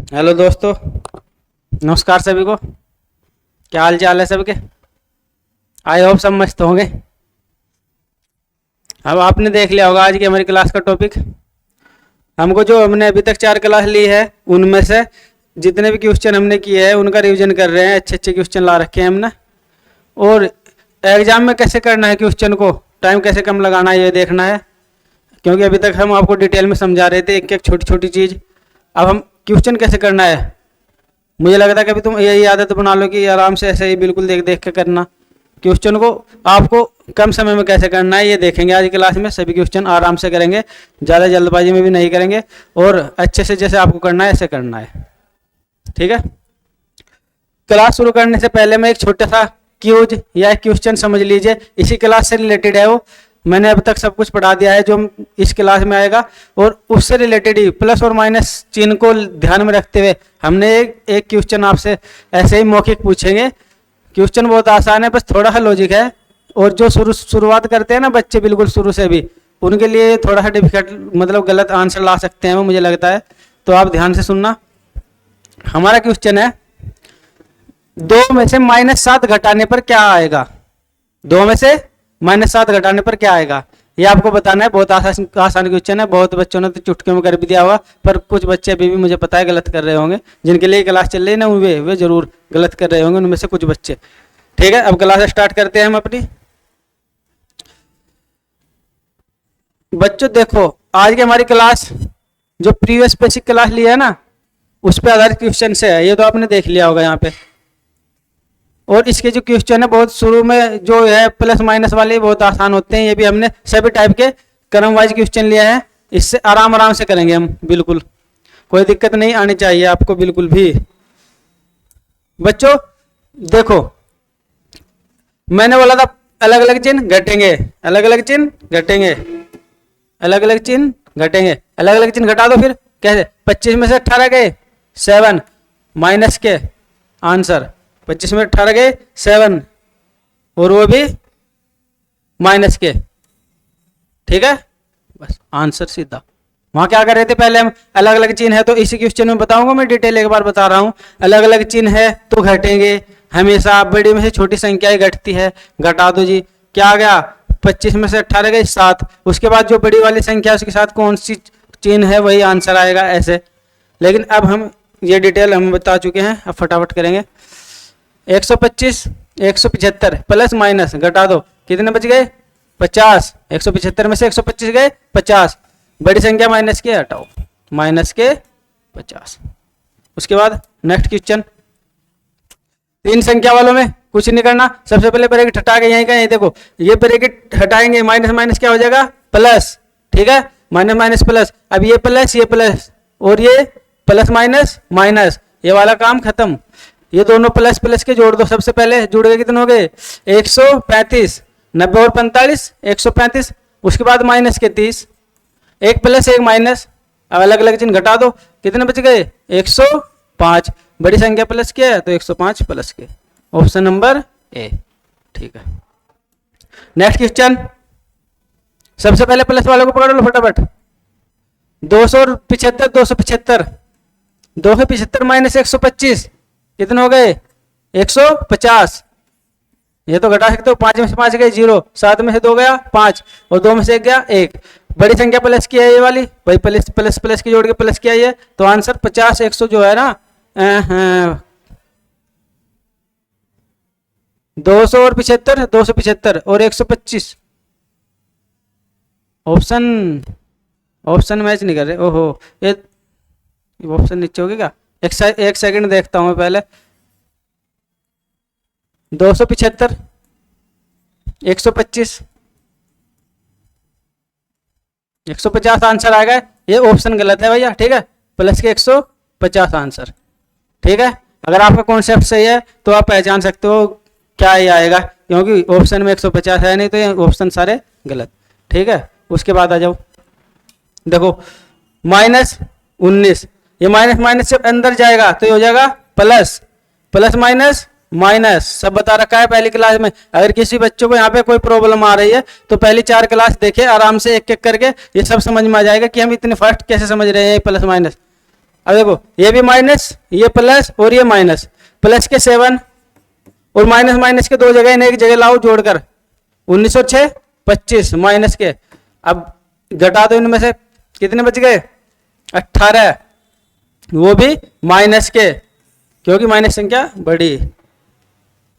Hello दोस्तों, नमस्कार सभी को। क्या हाल चाल है सबके? आई होप सब मस्त होंगे। अब आपने देख लिया होगा आज की हमारी क्लास का टॉपिक। हमको जो हमने अभी तक 4 क्लास ली है उनमें से जितने भी क्वेश्चन हमने किए हैं उनका रिवीजन कर रहे हैं। अच्छे अच्छे क्वेश्चन ला रखे हैं हमने। और एग्जाम में कैसे करना है क्वेश्चन को, टाइम कैसे कम लगाना है ये देखना है। क्योंकि अभी तक हम आपको डिटेल में समझा रहे थे एक एक छोटी छोटी चीज़। अब हम क्वेश्चन कैसे करना है, मुझे लगता है कि अभी तुम यही आदत बना लो कि आराम से ऐसे ही बिल्कुल देख देख के करना। क्वेश्चन को आपको कम समय में कैसे करना है ये देखेंगे आज की क्लास में। सभी क्वेश्चन आराम से करेंगे, ज़्यादा जल्दबाजी में भी नहीं करेंगे और अच्छे से जैसे आपको करना है ऐसे करना है। ठीक है। क्लास शुरू करने से पहले मैं एक छोटा सा क्यूज या एक क्वेश्चन समझ लीजिए, इसी क्लास से रिलेटेड है वो। मैंने अब तक सब कुछ पढ़ा दिया है जो इस क्लास में आएगा और उससे रिलेटेड ही प्लस और माइनस चिन्ह को ध्यान में रखते हुए हमने एक क्वेश्चन आपसे ऐसे ही मौखिक पूछेंगे। क्वेश्चन बहुत आसान है, बस थोड़ा सा लॉजिक है। और जो शुरुआत करते हैं ना बच्चे बिल्कुल शुरू से भी, उनके लिए थोड़ा सा डिफिकल्ट मतलब गलत आंसर ला सकते हैं वो, मुझे लगता है। तो आप ध्यान से सुनना। हमारा क्वेश्चन है 2 में से -7 घटाने पर क्या आएगा। 2 में से -7 घटाने पर क्या आएगा ये आपको बताना है। बहुत आसान क्वेश्चन है, बहुत बच्चों ने तो चुटकियों में कर भी दिया होगा, पर कुछ बच्चे अभी भी मुझे पता है गलत कर रहे होंगे। जिनके लिए क्लास चल रही है ना वे जरूर गलत कर रहे होंगे, उनमें से कुछ बच्चे। ठीक है, अब क्लास स्टार्ट करते हैं हम अपनी। बच्चों देखो, आज की हमारी क्लास जो प्रीवियस बेसिक क्लास ली है ना उस पर आधारित क्वेश्चन से है। ये तो आपने देख लिया होगा यहाँ पे। और इसके जो क्वेश्चन है बहुत शुरू में जो है प्लस माइनस वाले बहुत आसान होते हैं। ये भी हमने सभी टाइप के क्रम वाइज क्वेश्चन लिया है। इससे आराम से करेंगे हम, बिल्कुल कोई दिक्कत नहीं आनी चाहिए आपको बिल्कुल भी। बच्चों देखो, मैंने बोला था अलग अलग चिन्ह घटेंगे, अलग अलग चिन्ह घटेंगे, अलग अलग चिन्ह घटेंगे। अलग अलग चिन्ह घटा दो फिर कैसे। 25 में से 18 गए 7 माइनस के आंसर। 25 में 18 गए 7 और वो भी माइनस के। ठीक है, बस आंसर सीधा। वहां क्या कर रहे थे पहले हम, अलग अलग चिन्ह है तो इसी क्वेश्चन में बताऊंगा मैं, डिटेल एक बार बता रहा हूं। अलग अलग चिन्ह है तो घटेंगे हमेशा, बड़ी में से छोटी संख्या ही घटती है। घटा दो जी, क्या आ गया 25 में से 18 गए 7। उसके बाद जो बड़ी वाली संख्या उसके साथ कौन सी चिन्ह है वही आंसर आएगा ऐसे। लेकिन अब हम ये डिटेल हम बता चुके हैं, अब फटाफट करेंगे। 125 175 प्लस माइनस घटा दो, कितने बच गए 50। 175 में से 125 गए 50। बड़ी संख्या माइनस के हटाओ, माइनस के 50। उसके बाद नेक्स्ट क्वेश्चन। 3 संख्या वालों में कुछ नहीं करना, सबसे पहले ब्रैकेट हटा के यहीं का यहीं देखो, ये ब्रैकेट हटाएंगे माइनस माइनस क्या हो जाएगा प्लस। ठीक है, माइनस माइनस प्लस। अब ये प्लस और ये प्लस माइनस माइनस, ये वाला काम खत्म। ये दोनों प्लस प्लस के जोड़ दो। सबसे पहले जुड़ गए कितने हो गए 135, 90 और 45 135। उसके बाद माइनस के 30, एक प्लस एक माइनस। अब अलग अलग चिन्ह घटा दो, कितने बच गए 105। बड़ी संख्या प्लस के है तो 105 प्लस के, ऑप्शन नंबर ए। ठीक है, नेक्स्ट क्वेश्चन। सबसे पहले प्लस वालों को पकड़ लो फटाफट। 275 275 275 माइनस 125 कितने हो गए 150। ये तो घटा सकते हो, 5 में से 5 गए 0, 7 में से 2 गया 5 और 2 में से 1 गया 1। बड़ी संख्या प्लस की है ये वाली, भाई प्लस प्लस प्लस की जोड़ के प्लस किया है तो आंसर 50 100 जो है ना 200 और 75 275 और 125। ऑप्शन मैच नहीं कर रहे। ओहो, ये ऑप्शन नीचे हो गया। एक सेकंड देखता हूं मैं पहले। 275 125 150 आंसर आ गया। ये ऑप्शन गलत है भैया। ठीक है, प्लस के 150 आंसर। ठीक है, अगर आपका कॉन्सेप्ट सही है तो आप पहचान सकते हो क्या ये आएगा, क्योंकि ऑप्शन में 150 है नहीं तो ये ऑप्शन सारे गलत। ठीक है, उसके बाद आ जाओ। देखो -19, ये माइनस माइनस जब अंदर जाएगा तो ये हो जाएगा प्लस। प्लस माइनस माइनस सब बता रखा है पहली क्लास में। अगर किसी बच्चों को यहाँ पे कोई प्रॉब्लम आ रही है तो पहली 4 क्लास देखे आराम से एक एक करके, ये सब समझ में आ जाएगा कि हम इतने फास्ट कैसे समझ रहे हैं प्लस माइनस। अब देखो ये भी माइनस, ये प्लस और ये माइनस, प्लस के 7 और माइनस माइनस के 2 जगह, इन्हें एक जगह लाओ जोड़कर, 1906 25 माइनस के, अब घटा दो इनमें से, कितने बच गए 18, वो भी माइनस के, क्योंकि माइनस संख्या बड़ी।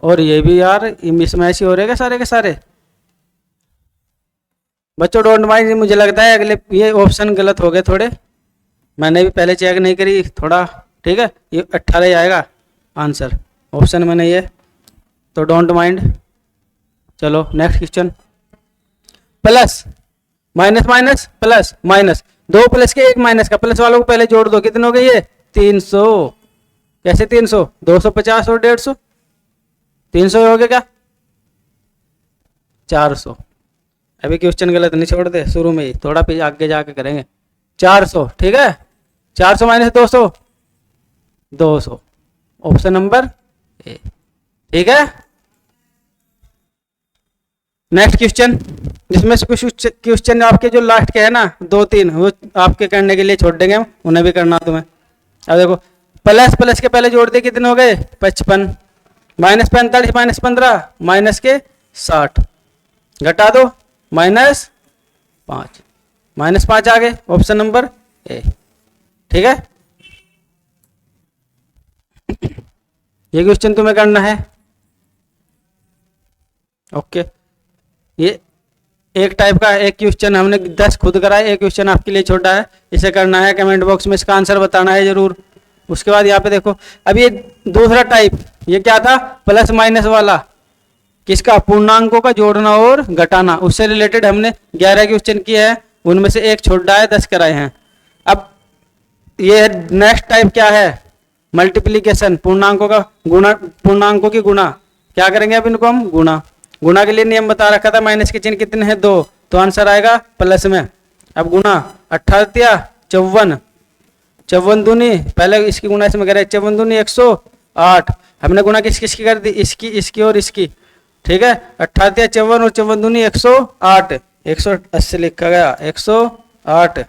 और ये भी यार मिसमैच ही हो रहे हैं सारे के सारे बच्चों, डोंट माइंड। मुझे लगता है अगले ये ऑप्शन गलत हो गए थोड़े, मैंने भी पहले चेक नहीं करी थोड़ा, ठीक है। ये 18 ही आएगा आंसर ऑप्शन में नहीं है, तो डोंट माइंड। चलो next question, plus minus minus plus minus, 2 plus के 1 माइनस का, प्लस वालों को पहले जोड़ दो, कितने हो गए ये 300, कैसे 300, 250 और 150, 300 हो गया क्या 400। अभी क्वेश्चन गलत नहीं छोड़ दे, शुरू में ही थोड़ा पे आगे जाके करेंगे। 400 ठीक है, 400 माइनस 200, 200 ऑप्शन नंबर ए, ठीक है। नेक्स्ट क्वेश्चन, जिसमें से कुछ क्वेश्चन आपके जो लास्ट के है ना 2-3, वो आपके करने के लिए छोड़ देंगे हम, उन्हें भी करना तुम्हें। अब देखो प्लस प्लस के पहले जोड़ दे, कितने हो गए 55, माइनस 45 माइनस 15 माइनस के 60, घटा दो -5, -5 आ गए ऑप्शन नंबर ए, ठीक है। ये क्वेश्चन तुम्हें करना है, ओके। ये एक टाइप का एक क्वेश्चन हमने 10 खुद करा है, एक क्वेश्चन आपके लिए छोटा है, इसे करना है, कमेंट बॉक्स में इसका आंसर बताना है जरूर। उसके बाद यहाँ पे देखो, अब ये दूसरा टाइप, ये क्या था प्लस माइनस वाला, किसका पूर्णांकों का जोड़ना और घटाना, उससे रिलेटेड हमने 11 क्वेश्चन किए हैं, उनमें से एक छोटा है, 10 कराए हैं। अब ये नेक्स्ट टाइप क्या है, मल्टीप्लीकेशन, पूर्णांकों का गुणा, पूर्णांकों की गुणा, क्या करेंगे अब इनको हम गुणा। गुणा के लिए नियम बता रखा था, माइनस के चिन्ह कितने हैं 2, तो आंसर आएगा प्लस में। अब गुणा 18 54, 54 दूनी, पहले इसकी गुणा इसमें करें, 54 दूनी 108, हमने गुणा किस किसकी कर दी, इसकी इसकी और इसकी, ठीक है। 18 54 और 54 दूनी 108, 180 लिखा गया 108।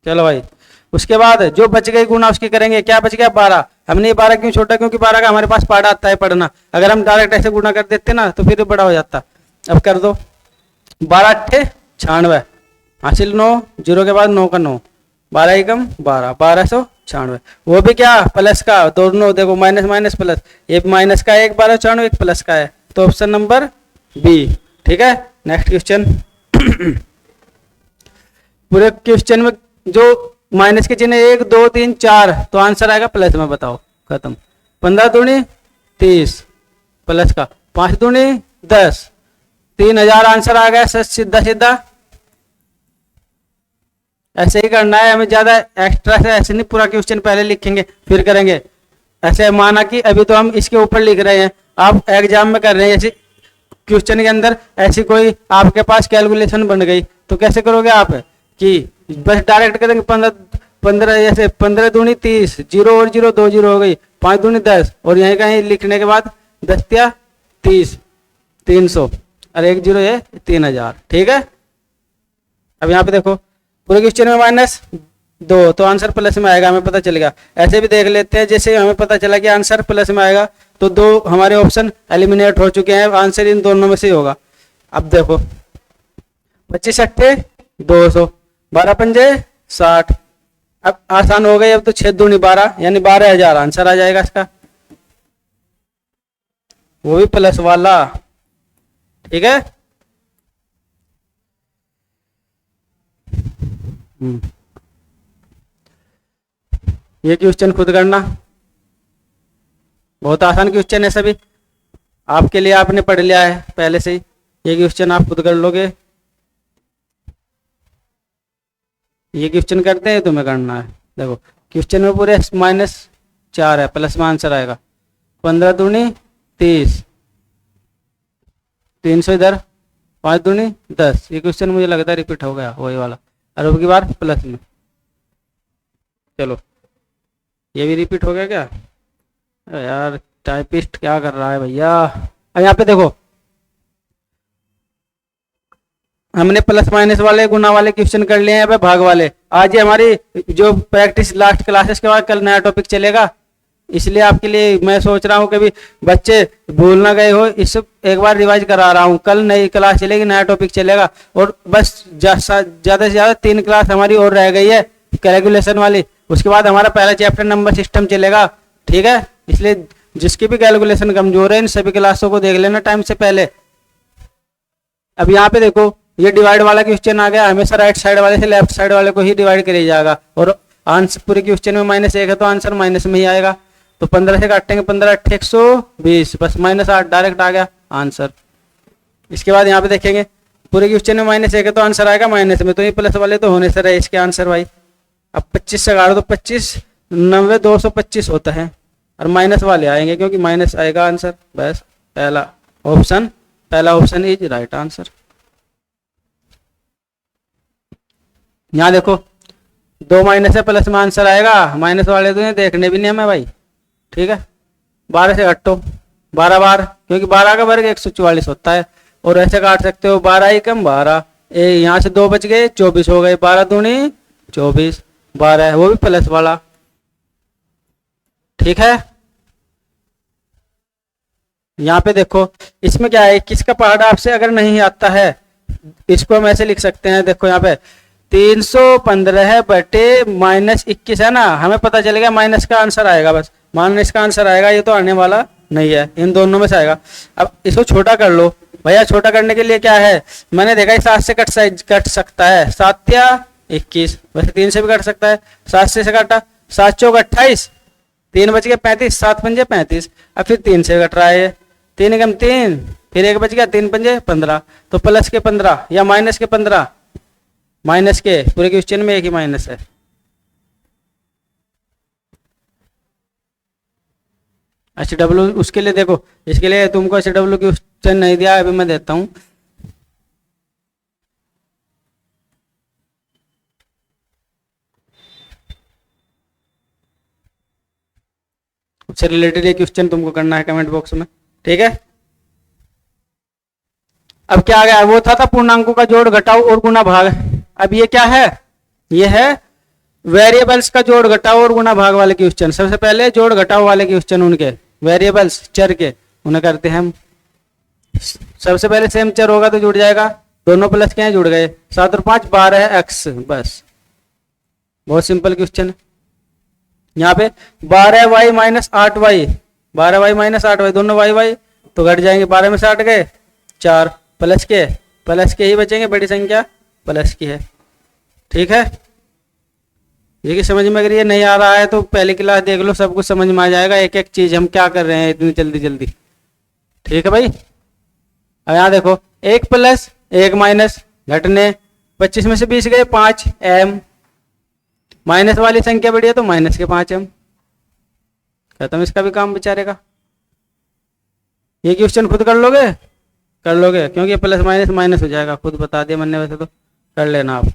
चलो भाई, उसके बाद जो बच गई गुणा उसकी करेंगे, क्या बच गया 12, हमने ये 12 क्यों छोटा, क्योंकि 12 का हमारे पास पाड़ा आता है पढ़ना, अगर हम डायरेक्ट ऐसे गुणा कर देते ना तो फिर बड़ा हो जाता। अब कर दो 12 8 96, हासिल 9, 0 के बाद 9 का 9, 12 एकम 12, 1296, वो भी क्या प्लस का, दोनों देखो माइनस माइनस प्लस, एक माइनस का 1 1296, एक प्लस का है, तो ऑप्शन नंबर बी, ठीक है। नेक्स्ट क्वेश्चन, पूरे क्वेश्चन में जो माइनस के चिन्ह 1 2 3 4, तो आंसर आएगा प्लस में, बताओ खत्म। 15 दूनी 30 प्लस का, 5 दूनी 10, 3000 आंसर आ गया सीधा सीधा। ऐसे ही करना है हमें, ज्यादा एक्स्ट्रा से ऐसे नहीं, पूरा क्वेश्चन पहले लिखेंगे फिर करेंगे। ऐसे माना कि अभी तो हम इसके ऊपर लिख रहे हैं, आप एग्जाम में कर रहे हैं, ऐसे क्वेश्चन के अंदर ऐसी कोई आपके पास कैलकुलेशन बन गई तो कैसे करोगे आप, कि बस डायरेक्ट करेंगे 15 जैसे 15 दूनी 30, 0 और 0 2 0 हो गई, 5 दूनी 10, और यहीं कहीं लिखने के बाद 10 या 30 300 और 1 0 है 3000, ठीक है। अब यहाँ पे देखो पूरे क्वेश्चन में -2, तो आंसर प्लस में आएगा, हमें पता चलेगा। ऐसे भी देख लेते हैं, जैसे हमें पता चला कि आंसर प्लस में आएगा तो 2 हमारे ऑप्शन एलिमिनेट हो चुके हैं, आंसर इन दोनों में से ही होगा। अब देखो 25 8 200, 12 पंजे 60, अब आसान हो गई, अब तो 6 दूनी 12 यानी 12000 आंसर आ जाएगा इसका, वो भी प्लस वाला, ठीक है। ये क्वेश्चन खुद करना, बहुत आसान क्वेश्चन है सभी आपके लिए, आपने पढ़ लिया है पहले से ही, ये क्वेश्चन आप खुद कर लोगे। ये क्वेश्चन करते हैं तुम्हें करना है, देखो क्वेश्चन में पूरे -4 है, प्लस में आंसर आएगा। 15 दूनी 30, 300 इधर, 5 दूनी 10, ये क्वेश्चन मुझे लगता है रिपीट हो गया वही वाला, और अब की बार प्लस में। चलो ये भी रिपीट हो गया क्या, यार टाइपिस्ट क्या कर रहा है भैया। अब यहाँ पे देखो हमने प्लस माइनस वाले गुना वाले क्वेश्चन कर लिए हैं, पे भाग वाले। आज ये हमारी जो प्रैक्टिस लास्ट क्लासेस के बाद कल नया टॉपिक चलेगा, इसलिए आपके लिए मैं सोच रहा हूँ कि भी बच्चे भूल ना गए हो, इस एक बार रिवाइज करा रहा हूँ। कल नई क्लास चलेगी, नया टॉपिक चलेगा, और बस ज्यादा से ज्यादा 3 क्लास हमारी और रह गई है कैलकुलेशन वाली। उसके बाद हमारा पहला चैप्टर नंबर सिस्टम चलेगा, ठीक है। इसलिए जिसकी भी कैलकुलेशन कमजोर है इन सभी क्लासों को देख लेना टाइम से पहले। अब यहाँ पे देखो, ये डिवाइड वाला क्वेश्चन आ गया, हमेशा राइट साइड वाले से लेफ्ट साइड वाले को ही डिवाइड किया जाएगा, और आंसर पूरे क्वेश्चन में -1 है तो आंसर माइनस में ही आएगा। तो 15 से काटेंगे, 15 8 120, बस -8 डायरेक्ट आ गया आंसर। इसके बाद यहाँ पे देखेंगे पूरे क्वेश्चन में -1 है तो आंसर आएगा माइनस में, तो ये प्लस वाले तो होने से रहे इसके आंसर भाई। अब 25 से काटो तो 25 90 225 होता है, और माइनस वाले आएंगे क्योंकि माइनस आएगा आंसर। बस पहला ऑप्शन इज राइट आंसर। यहाँ देखो 2 माइनस है, प्लस में आंसर आएगा, माइनस वाले तो ये देखने भी नहीं हमें भाई, ठीक है। 12 से घटो 12 बार, क्योंकि 12 का वर्ग 144 होता है, और ऐसे काट सकते हो 12 ही कम 12, यहाँ से 2 बच गए 24 हो गए, 12 दूनी 24, 12 है वो भी प्लस वाला, ठीक है। यहाँ पे देखो इसमें क्या है, 21 का पहाड़ा आपसे अगर नहीं आता है, इसको हम ऐसे लिख सकते हैं। देखो यहाँ पे 315 बटे -21 है ना, हमें पता चलेगा माइनस का आंसर आएगा, बस माइनस का आंसर आएगा, ये तो आने वाला नहीं है, इन दोनों में से आएगा। अब इसको छोटा कर लो भैया, छोटा करने के लिए क्या है, मैंने देखा 7 से कट सकता है, 7 या 21, वैसे 3 से भी कट सकता है, 7 से काटा, 7 चौक 28, 3 बच गए 35, 7 पंजे 35, अब फिर 3 से कट रहा है, 3 कम 3, फिर 1 बच गया, 3 पंजे 15, तो प्लस के 15 या माइनस के 15, माइनस के पूरे क्वेश्चन में एक ही माइनस है। HW उसके लिए देखो, इसके लिए तुमको HW क्वेश्चन नहीं दिया, अभी मैं देता हूं। उससे रिलेटेड ये क्वेश्चन तुमको करना है कमेंट बॉक्स में, ठीक है। अब क्या आ गया, वो था पूर्णांकों का जोड़ घटाओ और गुना भाग। अब ये क्या है, ये है वेरिएबल्स का जोड़ घटाओ और गुना भाग वाले क्वेश्चन। सबसे पहले जोड़ घटाओ वाले क्वेश्चन, उनके वेरिएबल्स चर के, उन्हें करते हैं हम। सबसे पहले सेम चर होगा तो जुड़ जाएगा, दोनों प्लस के हैं जुड़ गए, 7 और 5 12 x, बस बहुत सिंपल क्वेश्चन है। यहाँ पे 12y - 8y, 12y - 8y, दोनों y तो घट जाएंगे, 12 में से 8 गए 4, प्लस के ही बचेंगे, बड़ी संख्या प्लस की है, ठीक है। ये कि समझ में, अगर ये नहीं आ रहा है तो पहली क्लास देख लो, सब कुछ समझ में आ जाएगा, एक एक चीज हम क्या कर रहे हैं इतनी जल्दी जल्दी, ठीक है भाई। अब यहाँ देखो 1 प्लस 1 माइनस घटने, 25 में से 20 गए 5 m, माइनस वाली संख्या बढ़ी है तो माइनस के 5 m, खत्म इसका भी काम बेचारे का। ये क्वेश्चन खुद कर लोगे क्योंकि प्लस माइनस माइनस हो जाएगा, खुद बता दिया मैंने, वैसे तो कर लेना आप,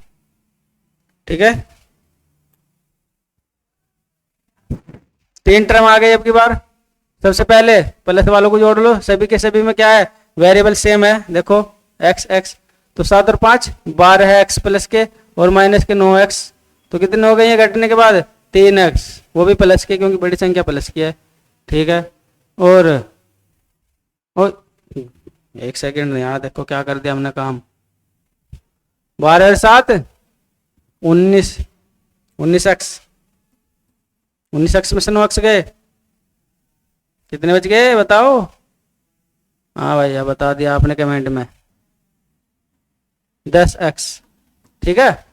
ठीक है। 3 टर्म आ गई अब की बार। सबसे पहले प्लस वालों को जोड़ लो, सभी के सभी में क्या है, वेरिएबल सेम है, देखो x, तो 7 और 5 12 है, x प्लस के और माइनस के 9x, तो कितने हो गए ये घटने के बाद 3x, वो भी प्लस के क्योंकि बड़ी संख्या प्लस की है, ठीक है। और एक सेकेंड, यहाँ देखो क्या कर दिया हमने काम, 12 और 7 19x, 19x में से 9x गए, कितने बच गए बताओ। हाँ भैया बता दिया आपने कमेंट में, 10x, ठीक है,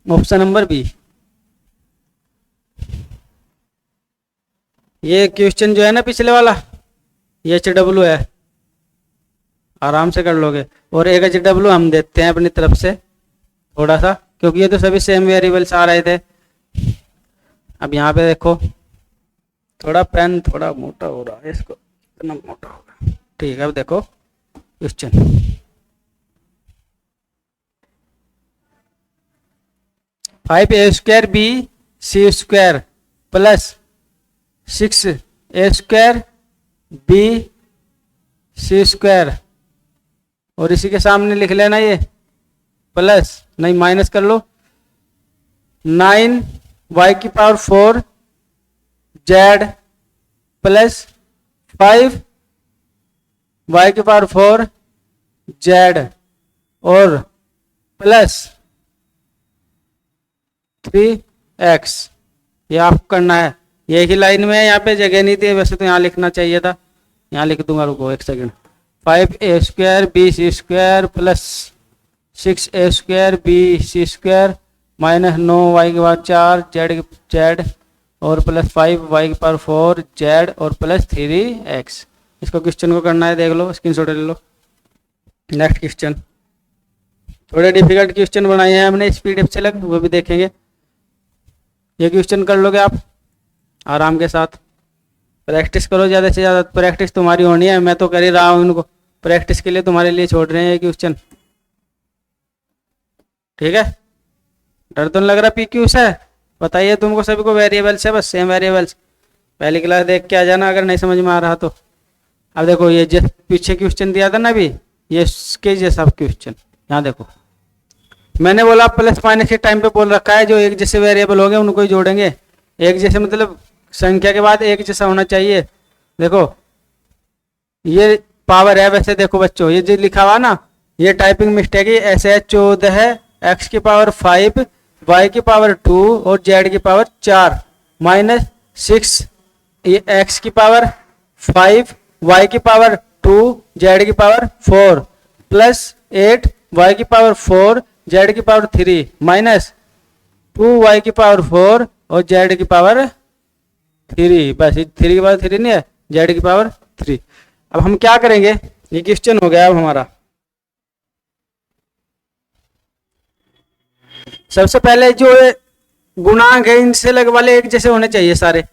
ऑप्शन नंबर बी। ये क्वेश्चन जो है ना पिछले वाला, ये HW है, आराम से कर लोगे, और एक HW हम देते हैं अपनी तरफ से थोड़ा सा, क्योंकि ये तो सभी सेम वेरिएबल्स आ रहे थे। अब यहाँ पे देखो थोड़ा पेन थोड़ा मोटा हो रहा है, इसको इतना मोटा होगा, ठीक है। अब देखो question, 5a² bc² plus 6a² bc², और इसी के सामने लिख लेना ये प्लस, नहीं माइनस कर लो, 9 वाई की पावर 4 जेड प्लस 5 वाई की पावर 4 जेड और प्लस 3x। ये आपको करना है, ये ही लाइन में है, यहाँ पे जगह नहीं थी, वैसे तो यहाँ लिखना चाहिए था, यहाँ लिख दूंगा, रुको एक second. 5a² bc² plus 6a² bc² minus 9 y की पावर 4 जेड और प्लस 5 y की पावर 4 जेड और प्लस 3x। इसको क्वेश्चन को करना है, देख लो, स्क्रीनशॉट ले लो। नेक्स्ट क्वेश्चन, थोड़े डिफिकल्ट क्वेश्चन बनाए हैं हमने इस पीडीएफ से लग, वो भी देखेंगे। ये क्वेश्चन कर लोगे आप आराम के साथ, प्रैक्टिस करो ज़्यादा से ज़्यादा, प्रैक्टिस तुम्हारी होनी है, मैं तो कर ही रहा हूँ इनको, प्रैक्टिस के लिए तुम्हारे लिए छोड़ रहे हैं ये क्वेश्चन, ठीक है। डर तो नहीं लग रहा पीक्यू से? बताइए तुमको सभी को वेरिएबल्स है, बस सेम वेरिएबल्स, पहली क्लास देख के आ जाना अगर नहीं समझ में आ रहा तो। अब देखो ये जो पीछे क्वेश्चन दिया था ना अभी, ये इसके जैसा क्वेश्चन, यहाँ देखो मैंने बोला प्लस माइनस के टाइम पे बोल रखा है जो एक जैसे वेरिएबल होंगे उनको ही जोड़ेंगे, एक जैसे मतलब संख्या के बाद एक जैसा होना चाहिए। देखो ये पावर है, वैसे देखो बच्चों ये जो लिखा हुआ ना ये टाइपिंग मिस्टेक है, ऐसे है 14 है x की पावर 5 y की पावर 2 और z की पावर 4 माइनस 6 ये x की पावर 5 y की पावर 2 z की पावर 4 प्लस 8 y की पावर 4 z की पावर 3 माइनस 2y की पावर 4 और z की पावर 3, बस 3 की पावर 3 नहीं है, z की पावर 3। अब हम क्या करेंगे, ये क्वेश्चन हो गया अब हमारा। सबसे पहले जो गुणांक है इनसे लग वाले एक जैसे होने चाहिए, सारे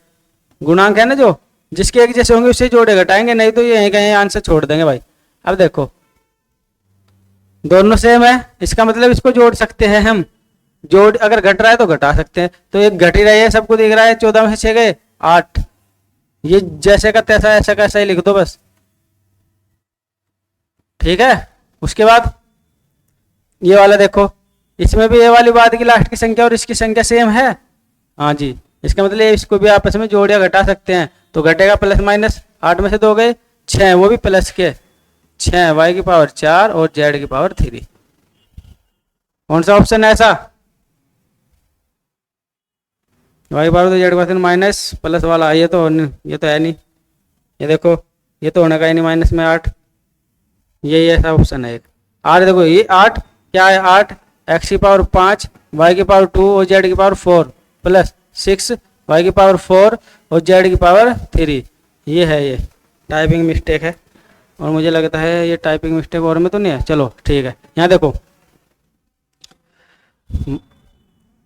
गुणांक है ना जो जिसके एक जैसे होंगे उससे जोड़े घटाएंगे, नहीं तो ये कहीं आंसर छोड़ देंगे भाई। अब देखो दोनों सेम है, इसका मतलब इसको जोड़ सकते हैं हम, जोड़ अगर घट रहा है तो घटा सकते हैं, तो एक घट ही रही है, सबको दिख रहा है, 14 में से 6 गए 8, ये जैसे का तैसा ऐसा का ऐसा ही लिख दो बस, ठीक है। उसके बाद ये वाला देखो, इसमें भी ये वाली बात की लास्ट की संख्या और इसकी संख्या सेम है, हाँ जी, इसका मतलब इसको भी आपस में जोड़ या घटा सकते हैं, तो घटेगा प्लस माइनस, 8 में से 2 गए 6, वो भी प्लस के 6 y की पावर 4 और z की पावर 3। कौन सा ऑप्शन है ऐसा, y की पावर 2 z की पावर 3 माइनस प्लस वाला, ये तो है नहीं, ये देखो ये तो होने का ही नहीं, माइनस में 8, ये ऐसा ऑप्शन है एक। 8 देखो ये 8 क्या है, 8 x की पावर 5 y की पावर 2 और z की पावर 4 प्लस 6 y की पावर 4 और z की पावर 3, ये है, ये टाइपिंग मिस्टेक है, और मुझे लगता है ये टाइपिंग मिस्टेक और में तो नहीं है, चलो ठीक है। यहाँ देखो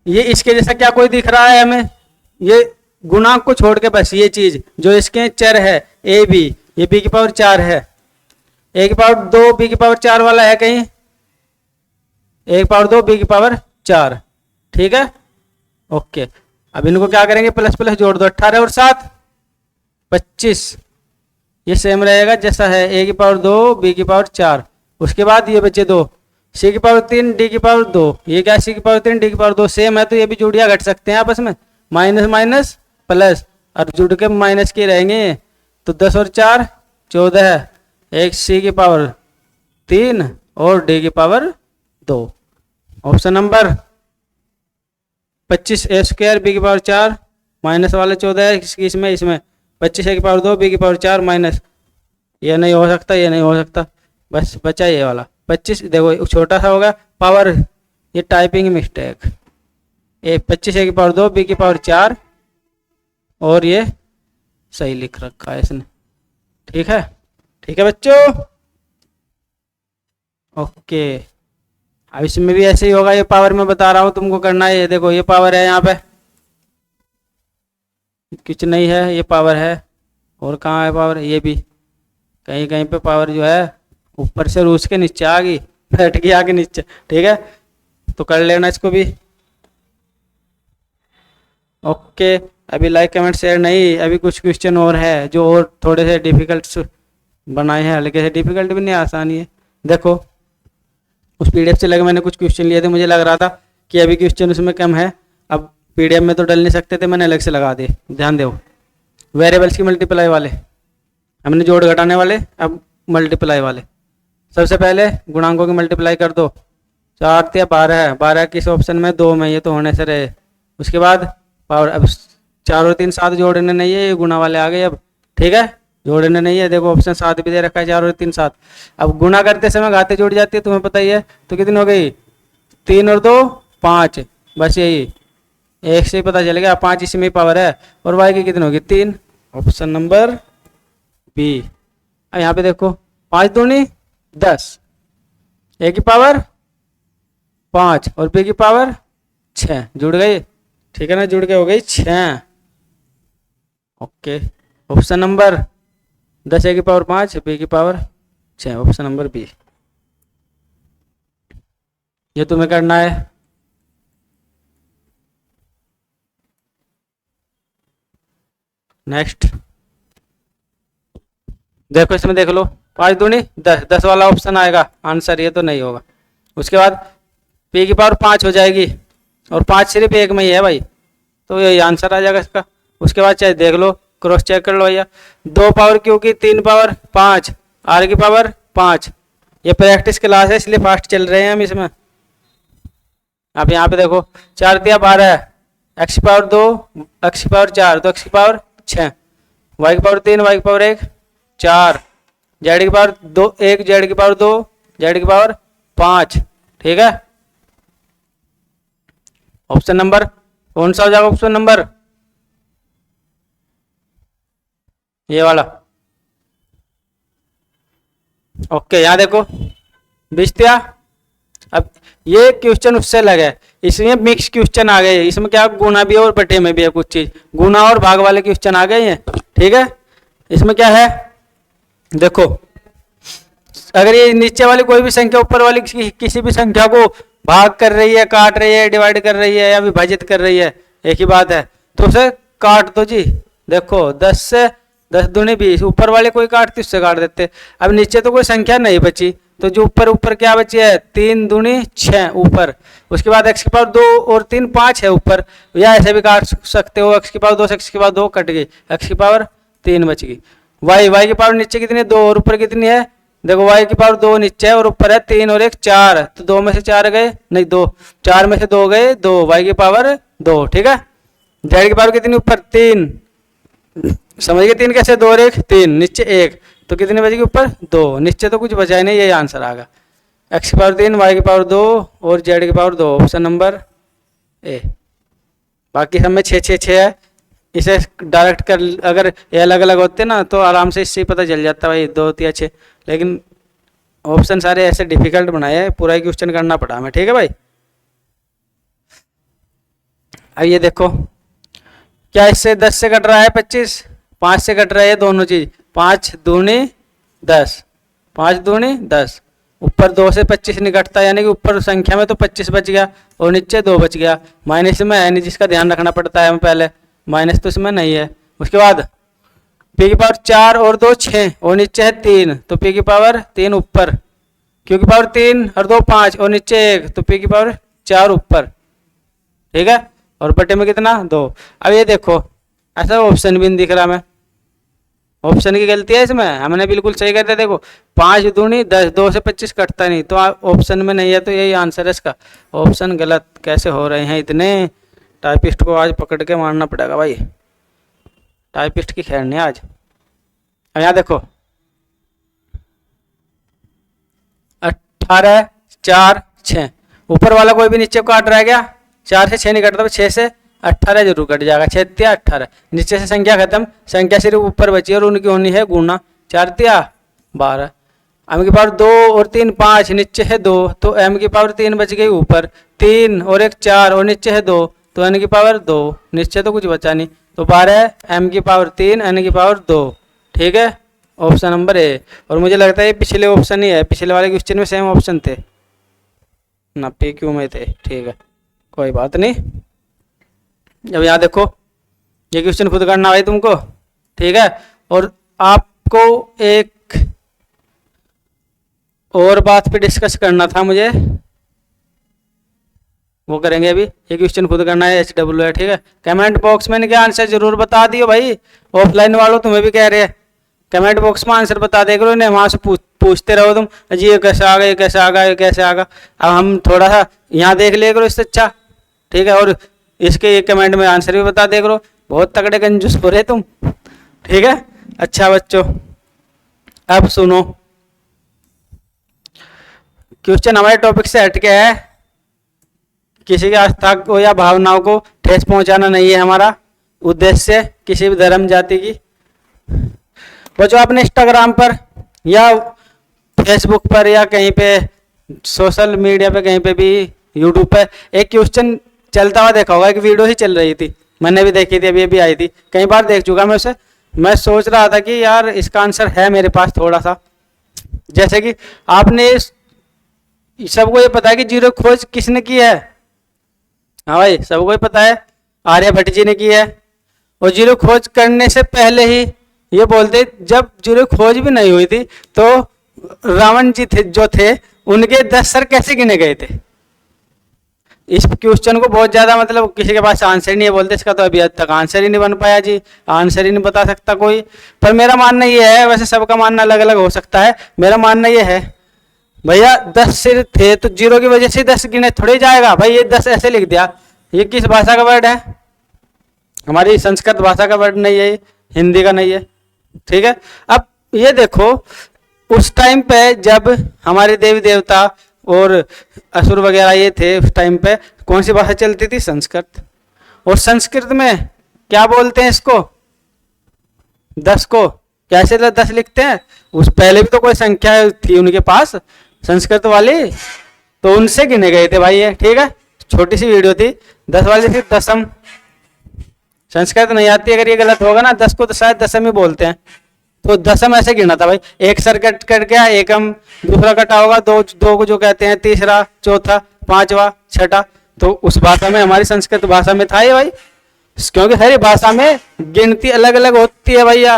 ये इसके जैसा क्या कोई दिख रहा है हमें, ये गुणांक को छोड़ के बस ये चीज जो इसके चर है ए बी, ये बी की पावर 4 है, ए की पावर 2 बी की पावर 4 वाला है कहीं, ए की पावर 2 बी की पावर 4, ठीक है ओके। अब इनको क्या करेंगे, प्लस प्लस जोड़ दो, 18 और 7 25, ये सेम रहेगा जैसा है, ए की पावर 2 बी की पावर 4, उसके बाद ये बचे 2 सी की पावर 3 डी की पावर 2, ये क्या सी की पावर 3 डी की पावर 2 सेम है, तो ये भी जोड़िया घट सकते हैं आपस में, माइनस माइनस प्लस, और जुड़ के माइनस के रहेंगे, तो 10 और 4 14 है, एक सी की पावर 3 और डी की पावर 2। ऑप्शन नंबर 25 ए स्क्वायर बी की पावर 4 माइनस वाले 14 है, इसमें 25 ए की पावर 2 बी की पावर 4 माइनस, ये नहीं हो सकता, ये नहीं हो सकता, बस बचा ये वाला 25, देखो छोटा सा होगा पावर, ये टाइपिंग मिस्टेक, ये 25 ए की पावर 2 बी की पावर 4 और ये सही लिख रखा है इसने, ठीक है बच्चों ओके। अब इसमें भी ऐसे ही होगा, ये पावर मैं बता रहा हूँ तुमको करना है, ये देखो ये पावर है, यहाँ पे कुछ नहीं है, ये पावर है, और कहाँ है पावर, ये भी कहीं कहीं पे पावर जो है ऊपर से रूस के नीचे आ गई, बैठ गई आगे नीचे, ठीक है, तो कर लेना इसको भी ओके। अभी लाइक कमेंट शेयर नहीं, अभी कुछ क्वेश्चन और है जो और थोड़े से डिफिकल्ट बनाए हैं, हल्के से डिफिकल्ट भी नहीं, आसान ही है। देखो उस पीडीएफ से लगे मैंने कुछ क्वेश्चन लिए थे, मुझे लग रहा था कि अभी क्वेश्चन उसमें कम है, अब पीडीएफ में तो डल नहीं सकते थे, मैंने अलग से लगा दिए। ध्यान दो, वेरिएबल्स की मल्टीप्लाई वाले हमने जोड़ घटाने वाले, अब मल्टीप्लाई वाले। सबसे पहले गुणांकों की मल्टीप्लाई कर दो, 4 या 12 है, 12 किस ऑप्शन में, 2 में, ये तो होने से रहे। उसके बाद पावर, अब 4 और 3 7 जोड़ने नहीं है, ये गुणा वाले आ गए अब, ठीक है, जोड़ने नहीं है। देखो ऑप्शन 7 भी दे रखा है, 4 और 3 7। अब गुणा करते समय घाते जुड़ जाती है, तुम्हें पता ही है, तो कितनी हो गई, 3 और 2 5, बस यही एक से ही पता चल गया, 5 इसी में पावर है। और वाई की कितनी होगी, 3, ऑप्शन नंबर बी। यहाँ पे देखो 5 दूनी 10, ए की पावर 5 और बी की पावर 6, जुड़ गई, ठीक है ना, जुड़ के हो गई 6। ओके, ऑप्शन नंबर 10 ए की पावर 5, बी की पावर 6, ऑप्शन नंबर बी। ये तुम्हें करना है। नेक्स्ट देखो, इसमें देख लो, 5 दूनी 10, 10 वाला ऑप्शन आएगा आंसर, ये तो नहीं होगा। उसके बाद पी की पावर 5 हो जाएगी, और 5 सिर्फ एक में ही है भाई, तो यही आंसर आ जाएगा इसका। उसके बाद चाहे देख लो, क्रॉस चेक कर लो भैया, 2 पावर क्यू की 3 पावर 5, आर की पावर 5। ये प्रैक्टिस क्लास है इसलिए फास्ट चल रहे हैं हम इसमें। अब यहाँ पे देखो 4 तिया 12, एक्स की पावर 2, एक्स की पावर 4, तो एक्स की पावर 6, वाई की पावर 3, वाई की पावर 1 4, जेड की पावर 2 1, जेड की पावर 2, जेड की पावर 5, ठीक है। ऑप्शन नंबर कौन सा हो जाएगा, ऑप्शन नंबर ये वाला। ओके, यहाँ देखो 20 तिया, अब ये क्वेश्चन उससे अलग है, इसमें मिक्स क्वेश्चन आ गए, इसमें क्या गुना भी है और बटे में भी है, कुछ चीज गुना और भाग वाले क्वेश्चन आ गए हैं, ठीक है। इसमें क्या है, देखो अगर ये नीचे वाली कोई भी संख्या ऊपर वाली किसी भी संख्या को भाग कर रही है, काट रही है, डिवाइड कर रही है या विभाजित कर रही है, एक ही बात है, तो उसे काट दो जी। देखो 10 से 10 दूनी 20, ऊपर वाले कोई काटती उससे काट देते। अब नीचे तो कोई संख्या नहीं बची, तो जो ऊपर ऊपर क्या बची है, 3 दूनी 6 ऊपर। उसके बाद x की पावर 2 और 3 5 है ऊपर, या ऐसे भी काट सकते हो, x की पावर 2 से x की पावर 2 कट गई, x की पावर 3 बच गई। y की पावर नीचे कितनी है, 2, और ऊपर कितनी है, देखो y की पावर 2 नीचे है और ऊपर है 3 और 1 4, तो 2 में से 4 गए, नहीं 2, 4 में से 2 गए 2, y की पावर 2, ठीक है। z की पावर कितनी ऊपर 3, समझ गए, 3 कैसे, 2 और 1 3, नीचे 1, तो कितनी बचेगी ऊपर 2, नीचे तो कुछ बचा ही नहीं, यही आंसर आ गया। x की पावर 3, y की पावर 2 और z की पावर 2, ऑप्शन नंबर ए। बाकी सब में 6 6 6 है, इसे डायरेक्ट कर, अगर ये अलग अलग होते ना तो आराम से इससे ही पता चल जाता भाई 2 या 6, लेकिन ऑप्शन सारे ऐसे डिफिकल्ट बनाए हैं, पूरा ही क्वेश्चन करना पड़ा हमें, ठीक है भाई। अब ये देखो, क्या इससे 10 से कट रहा है 25, 5 से कट रहा है दोनों चीज, 5 दूनी 10, 5 दूनी 10, ऊपर 2 से 25 नहीं कटता, यानी कि ऊपर संख्या में तो 25 बच गया और नीचे 2 बच गया, माइनस में है नहीं जिसका ध्यान रखना पड़ता है हमें पहले, माइनस तो इसमें नहीं है। उसके बाद p की पावर 4 और 2 6 और नीचे है 3, तो p की पावर 3 ऊपर, q की पावर 3 और 2 5 और नीचे 1, तो p की पावर 4 ऊपर, ठीक है। और बटे में कितना 2। अब ये देखो ऐसा ऑप्शन भी नहीं दिख रहा, मैं ऑप्शन की गलती है इसमें, हमने बिल्कुल सही कर दिया। देखो 5 दूनी 10, 2 से 25 कटता नहीं, तो ऑप्शन में नहीं है, तो यही आंसर है इसका। ऑप्शन गलत कैसे हो रहे हैं इतने, टाइपिस्ट को आज पकड़ के मारना पड़ेगा भाई, टाइपिस्ट की खैर नहीं आज। अब यहाँ देखो 18 4 6, ऊपर वाला कोई भी नीचे काट रह गया, 4 से 6 नहीं कटता, 6 से 18 जरूर कट जाएगा, 6 तिया 18, नीचे से संख्या खत्म, संख्या सिर्फ ऊपर बची और उनकी होनी है गुना, 4 तिया 12, m की पावर 2 और 3 5, नीचे है 2, तो m की पावर 3 बच गई ऊपर, 3 और 1 4 और नीचे है 2, तो n की पावर 2, नीचे तो कुछ बचा नहीं, तो 12 m की पावर 3 n की पावर 2, ठीक है, ऑप्शन नंबर ए। और मुझे लगता है ये पिछले ऑप्शन ही है, पिछले वाले क्वेश्चन में सेम ऑप्शन थे ना, पी क्यू में थे, ठीक है, कोई बात नहीं। अब यहाँ देखो, ये क्वेश्चन खुद करना भाई तुमको, ठीक है। और आपको एक और बात पे डिस्कस करना था मुझे, वो करेंगे अभी। ये क्वेश्चन खुद करना है, HW है, ठीक है। कमेंट बॉक्स में इनके आंसर जरूर बता दियो भाई। ऑफलाइन वालों तुम्हें भी कह रहे हैं, कमेंट बॉक्स में आंसर बता दे करो, इन्हें वहां से पूछते रहो तुम, जी ये कैसे आ गया, ये कैसे आ गया, ये कैसे आ गया। अब हम थोड़ा सा यहाँ देख लिया करो इससे अच्छा, ठीक है। और इसके एक कमेंट में आंसर भी बता दे करो, बहुत तगड़े कंजूस हो रहे तुम, ठीक है। अच्छा बच्चों, अब सुनो, क्वेश्चन हमारे टॉपिक से हट के है, किसी की आस्था को या भावनाओं को ठेस पहुंचाना नहीं है हमारा उद्देश्य किसी भी धर्म जाति की। बच्चों आपने इंस्टाग्राम पर या फेसबुक पर या कहीं पे सोशल मीडिया पे कहीं पे भी यूट्यूब पे एक क्वेश्चन चलता हुआ देखा होगा, एक वीडियो ही चल रही थी, मैंने भी देखी थी, अभी अभी आई थी, कई बार देख चुका मैं उसे। मैं सोच रहा था कि यार इसका आंसर है मेरे पास थोड़ा सा। जैसे कि आपने सबको ये पता है कि जीरो खोज किसने की है? हाँ भाई सबको ही पता है, आर्यभट्ट जी ने की है। और जीरो खोज करने से पहले ही ये बोलते, जब जीरो खोज भी नहीं हुई थी तो रावण जी थे जो थे, उनके 10 सर कैसे गिने गए थे? इस क्वेश्चन को बहुत ज्यादा मतलब किसी के पास आंसर नहीं है, बोलते इसका तो अभी तक आंसर ही नहीं बन पाया जी, आंसर ही नहीं बता सकता कोई। पर मेरा मानना ये है, वैसे सबका मानना अलग अलग हो सकता है, मेरा मानना ये है भैया 10 सिर थे तो जीरो की वजह से 10 गिने थोड़े जाएगा भाई। ये 10 ऐसे लिख दिया, ये किस भाषा का वर्ड है? हमारी संस्कृत भाषा का वर्ड नहीं है, हिंदी का नहीं है, ठीक है। अब ये देखो उस टाइम पे जब हमारे देवी देवता और असुर वगैरह ये थे, उस टाइम पे कौन सी भाषा चलती थी? संस्कृत। और संस्कृत में क्या बोलते हैं इसको? 10 को कैसे 10 लिखते हैं? उस पहले भी तो कोई संख्या थी उनके पास संस्कृत वाली, तो उनसे गिने गए थे भाई ये, ठीक है। छोटी सी वीडियो थी, 10 वाली थी, दशम। संस्कृत नहीं आती, अगर ये गलत होगा ना, 10 को तो शायद दशम ही बोलते हैं, तो दशम ऐसे गिना था भाई। एक सर कट गया, एकम, दूसरा कटा होगा, दो को जो कहते हैं, तीसरा, चौथा, पांचवा, छठा। तो उस भाषा में, हमारी संस्कृत भाषा में था ये भाई, क्योंकि हर भाषा में गिनती अलग अलग होती है भैया।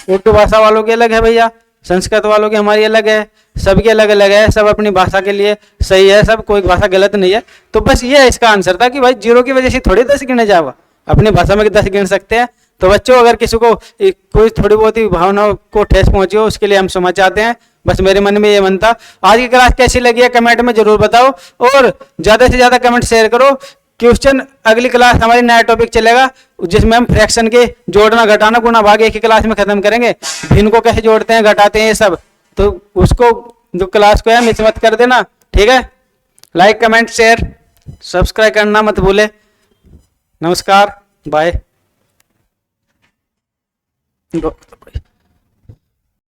उर्दू भाषा वालों की अलग है भैया, संस्कृत वालों की हमारी अलग है, सबकी अलग अलग है, सब अपनी भाषा के लिए सही है, सब कोई भाषा गलत नहीं है। तो बस ये इसका आंसर था कि भाई जीरो की वजह से थोड़ी 10 गिने जाएगा, अपनी भाषा में 10 गिन सकते हैं। तो बच्चों अगर किसी को कोई थोड़ी बहुत ही भावनाओं को ठेस पहुंची हो, उसके लिए हम क्षमा चाहते हैं। बस मेरे मन में ये मन था। आज की क्लास कैसी लगी है कमेंट में जरूर बताओ, और ज्यादा से ज्यादा कमेंट शेयर करो। क्वेश्चन अगली क्लास हमारी नया टॉपिक चलेगा, जिसमें हम फ्रैक्शन के जोड़ना घटाना गुणा भाग एक ही क्लास में खत्म करेंगे। भिन्न को कैसे जोड़ते हैं घटाते हैं ये सब, तो उसको जो क्लास को है मिस मत कर देना, ठीक है। लाइक कमेंट शेयर सब्सक्राइब करना मत भूले। नमस्कार, बाय।